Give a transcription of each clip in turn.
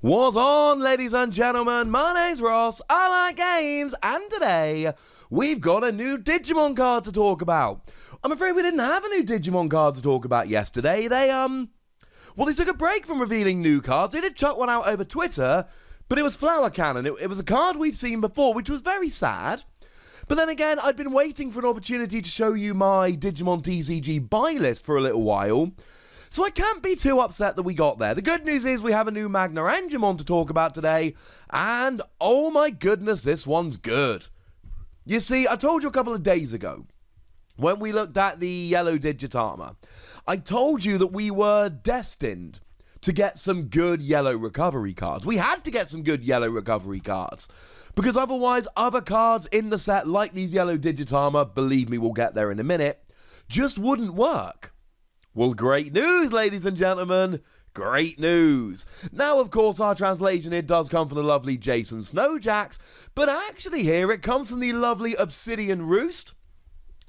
What's on, ladies and gentlemen? My name's Ross, I like games, and today we've got a new Digimon card to talk about. I'm afraid we didn't have a new Digimon card to talk about yesterday. They took a break from revealing new cards. They did chuck one out over Twitter, but it was Flower Cannon. It was a card we've seen before, which was very sad. But then again, I'd been waiting for an opportunity to show you my Digimon TCG buy list for a little while, so I can't be too upset that we got there. The good news is we have a new Magnaangemon to talk about today, and oh my goodness, this one's good. You see, I told you a couple of days ago, when we looked at the yellow Digitarma, I told you that we were destined to get some good yellow recovery cards. We had to get some good yellow recovery cards, because otherwise other cards in the set, like these yellow Digitarma, believe me, we'll get there in a minute, just wouldn't work. Well, great news, ladies and gentlemen. Great news. Now, of course, our translation here does come from the lovely Jason Snowjacks, but actually here it comes from the lovely Obsidian Roost.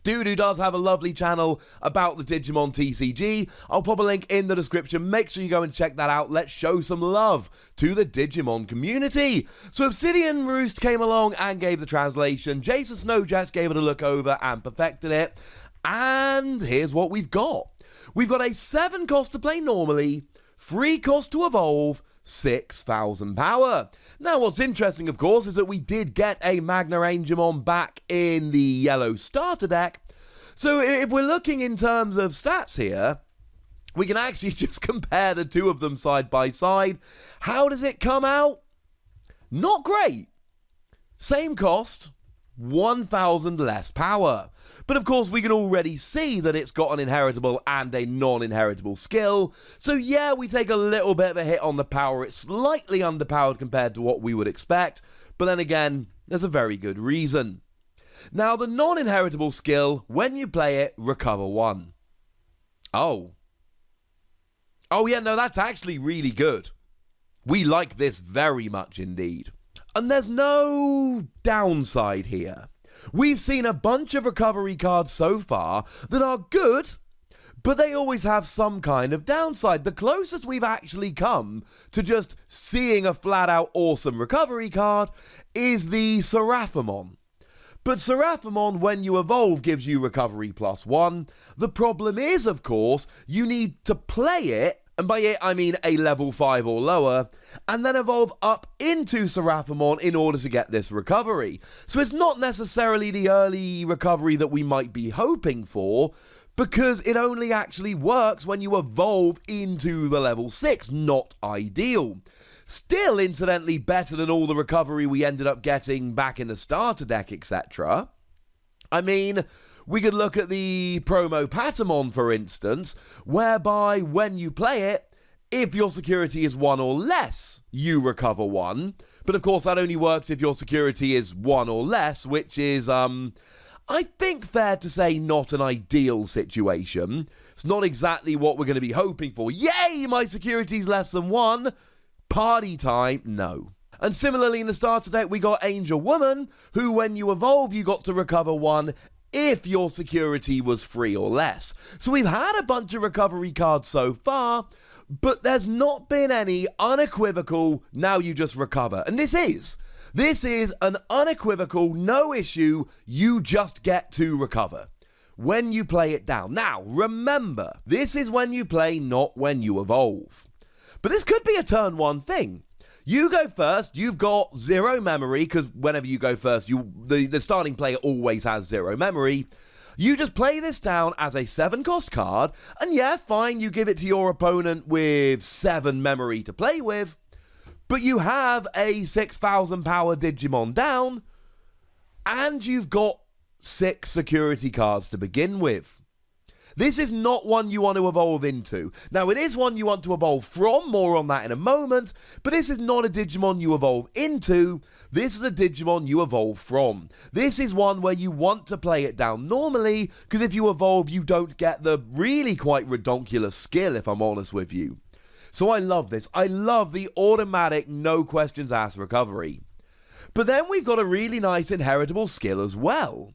Dude does have a lovely channel about the Digimon TCG. I'll pop a link in the description. Make sure you go and check that out. Let's show some love to the Digimon community. So Obsidian Roost came along and gave the translation. Jason Snowjacks gave it a look over and perfected it. And here's what we've got. We've got a 7 cost to play normally, 3 cost to evolve, 6,000 power. Now, what's interesting, of course, is that we did get a Magnaangemon back in the yellow starter deck. So if we're looking in terms of stats here, we can actually just compare the two of them side by side. How does it come out? Not great. Same cost, 1,000 less power. But of course, we can already see that it's got an inheritable and a non-inheritable skill. So yeah, we take a little bit of a hit on the power. It's slightly underpowered compared to what we would expect. But then again, there's a very good reason. Now, the non-inheritable skill, when you play it, recover 1. Oh yeah, no, that's actually really good. We like this very much indeed. And there's no downside here. We've seen a bunch of recovery cards so far that are good, but they always have some kind of downside. The closest we've actually come to just seeing a flat-out awesome recovery card is the Seraphimon. But Seraphimon, when you evolve, gives you recovery +1. The problem is, of course, you need to play it, and by it I mean a level 5 or lower, and then evolve up into Seraphimon in order to get this recovery. So it's not necessarily the early recovery that we might be hoping for, because it only actually works when you evolve into the level 6, not ideal. Still, incidentally, better than all the recovery we ended up getting back in the starter deck, etc. I mean, we could look at the promo Patamon, for instance, whereby when you play it, if your security is 1 or less, you recover 1. But of course, that only works if your security is 1 or less, which is, I think fair to say, not an ideal situation. It's not exactly what we're going to be hoping for. Yay, my security's less than 1. Party time, no. And similarly, in the starter deck, we got Angel Woman, who when you evolve, you got to recover 1 if your security was 3 or less. So we've had a bunch of recovery cards so far, but there's not been any unequivocal, now you just recover. And this is an unequivocal, no issue, you just get to recover when you play it down. Now, remember, this is when you play, not when you evolve. But this could be a turn 1 thing. You go first, you've got 0 memory, because whenever you go first, the starting player always has 0 memory. You just play this down as a 7 cost card, and yeah, fine, you give it to your opponent with 7 memory to play with, but you have a 6,000 power Digimon down, and you've got 6 security cards to begin with. This is not one you want to evolve into. Now, it is one you want to evolve from, more on that in a moment, but this is not a Digimon you evolve into, this is a Digimon you evolve from. This is one where you want to play it down normally, because if you evolve, you don't get the really quite redonkulous skill, if I'm honest with you. So I love this. I love the automatic, no questions asked recovery. But then we've got a really nice inheritable skill as well.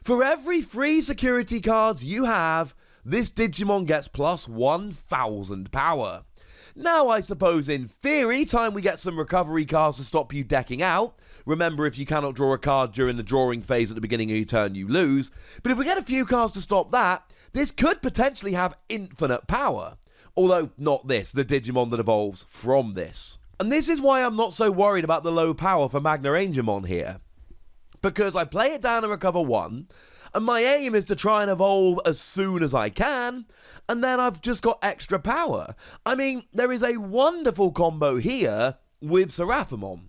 For every 3 security cards you have, this Digimon gets plus 1,000 power. Now, I suppose in theory, time we get some recovery cards to stop you decking out. Remember, if you cannot draw a card during the drawing phase at the beginning of your turn, you lose. But if we get a few cards to stop that, this could potentially have infinite power. Although, not this, the Digimon that evolves from this. And this is why I'm not so worried about the low power for Magnaangemon here. Because I play it down and recover 1, and my aim is to try and evolve as soon as I can, and then I've just got extra power. I mean, there is a wonderful combo here with Seraphimon.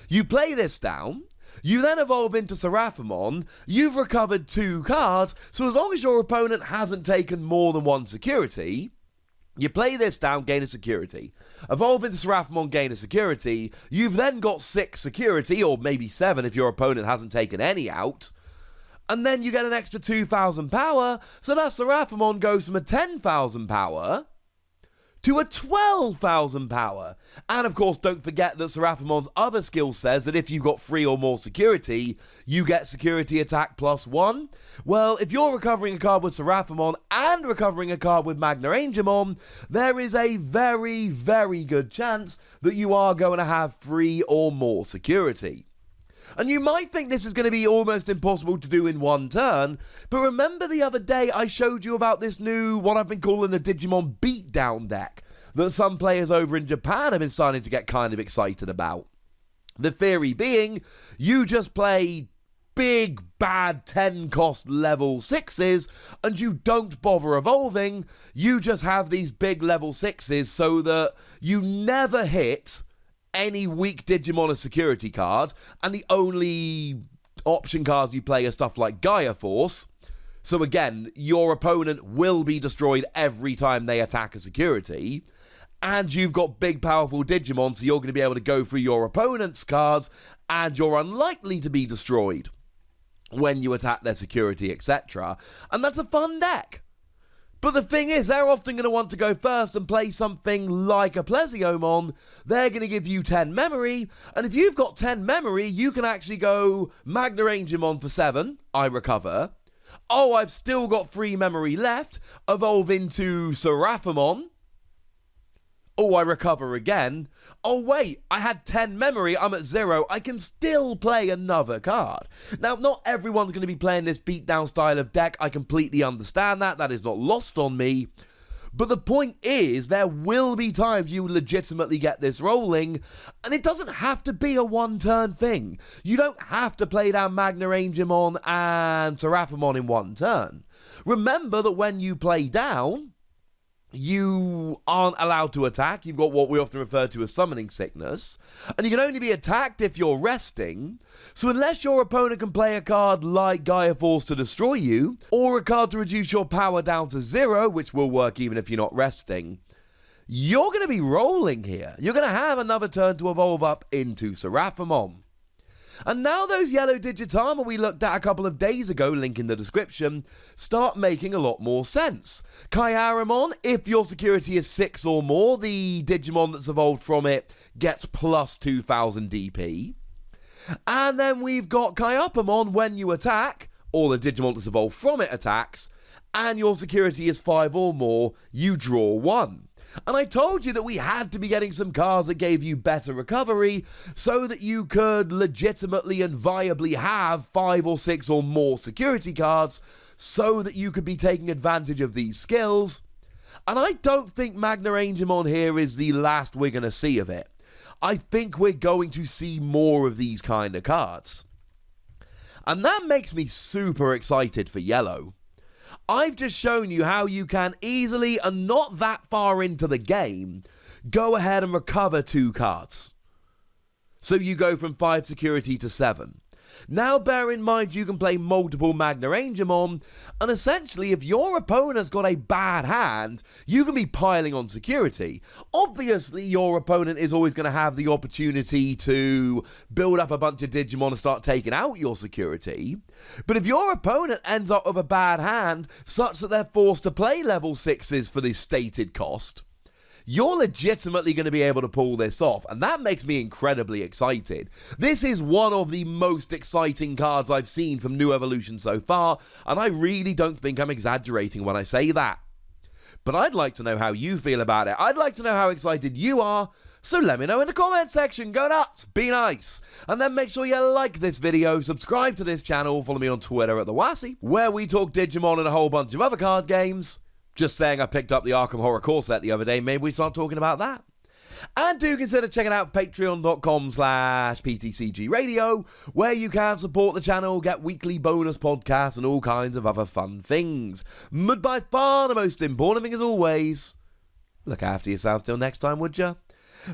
You play this down, you then evolve into Seraphimon, you've recovered 2 cards, so as long as your opponent hasn't taken more than 1 security, you play this down, gain a security. Evolve into Seraphimon, gain a security. You've then got 6 security, or maybe 7 if your opponent hasn't taken any out. And then you get an extra 2,000 power, so that Seraphimon goes from a 10,000 power to a 12,000 power. And of course, don't forget that Seraphimon's other skill says that if you've got 3 or more security, you get security attack +1. Well, if you're recovering a card with Seraphimon and recovering a card with Magnaangemon, there is a very, very good chance that you are going to have 3 or more security. And you might think this is going to be almost impossible to do in 1 turn, but remember the other day I showed you about this new, what I've been calling the Digimon Beatdown deck, that some players over in Japan have been starting to get kind of excited about. The theory being, you just play big, bad 10-cost level 6s, and you don't bother evolving, you just have these big level 6s so that you never hit any weak Digimon as security cards, and the only option cards you play are stuff like Gaia Force. So again, your opponent will be destroyed every time they attack a security, and you've got big powerful Digimon, so you're going to be able to go through your opponent's cards, and you're unlikely to be destroyed when you attack their security, etc. And that's a fun deck. But the thing is, they're often going to want to go first and play something like a Plesiomon. They're going to give you 10 memory, and if you've got 10 memory, you can actually go Magnaangemon for 7, I recover. Oh, I've still got 3 memory left, evolve into Seraphimon. Oh, I recover again. Oh, wait, I had 10 memory, I'm at 0. I can still play another card. Now, not everyone's going to be playing this beatdown style of deck. I completely understand that. That is not lost on me. But the point is, there will be times you legitimately get this rolling, and it doesn't have to be a 1-turn thing. You don't have to play down Magnaangemon and Seraphimon in 1 turn. Remember that when you play down, you aren't allowed to attack. You've got what we often refer to as summoning sickness, and you can only be attacked if you're resting. So unless your opponent can play a card like Gaia Force to destroy you, or a card to reduce your power down to 0, which will work even if you're not resting, you're going to be rolling here. You're going to have another turn to evolve up into Seraphimon. And now those yellow Digitama we looked at a couple of days ago, link in the description, start making a lot more sense. Kaiaramon, if your security is 6 or more, the Digimon that's evolved from it gets plus 2000 DP. And then we've got Kaiopamon, when you attack, or the Digimon that's evolved from it attacks, and your security is 5 or more, you draw 1. And I told you that we had to be getting some cards that gave you better recovery so that you could legitimately and viably have 5 or 6 or more security cards so that you could be taking advantage of these skills. And I don't think Magnaangemon here is the last we're going to see of it. I think we're going to see more of these kind of cards. And that makes me super excited for yellow. I've just shown you how you can easily, and not that far into the game, go ahead and recover 2 cards. So you go from 5 security to 7. Now bear in mind you can play multiple Magnaangemon, and essentially if your opponent's got a bad hand, you can be piling on security. Obviously your opponent is always going to have the opportunity to build up a bunch of Digimon and start taking out your security, but if your opponent ends up with a bad hand such that they're forced to play level 6s for the stated cost, you're legitimately going to be able to pull this off, and that makes me incredibly excited. This is one of the most exciting cards I've seen from New Evolution so far, and I really don't think I'm exaggerating when I say that. But I'd like to know how you feel about it. I'd like to know how excited you are. So let me know in the comment section. Go nuts, be nice. And then make sure you like this video, subscribe to this channel, follow me on Twitter at the Wossy, where we talk Digimon and a whole bunch of other card games. Just saying, I picked up the Arkham Horror core set the other day. Maybe we start talking about that. And do consider checking out patreon.com/PTCG Radio, where you can support the channel, get weekly bonus podcasts, and all kinds of other fun things. But by far the most important thing, as always, look after yourselves till next time, would ya?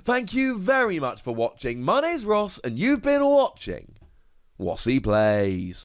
Thank you very much for watching. My name's Ross, and you've been watching Wossy Plays.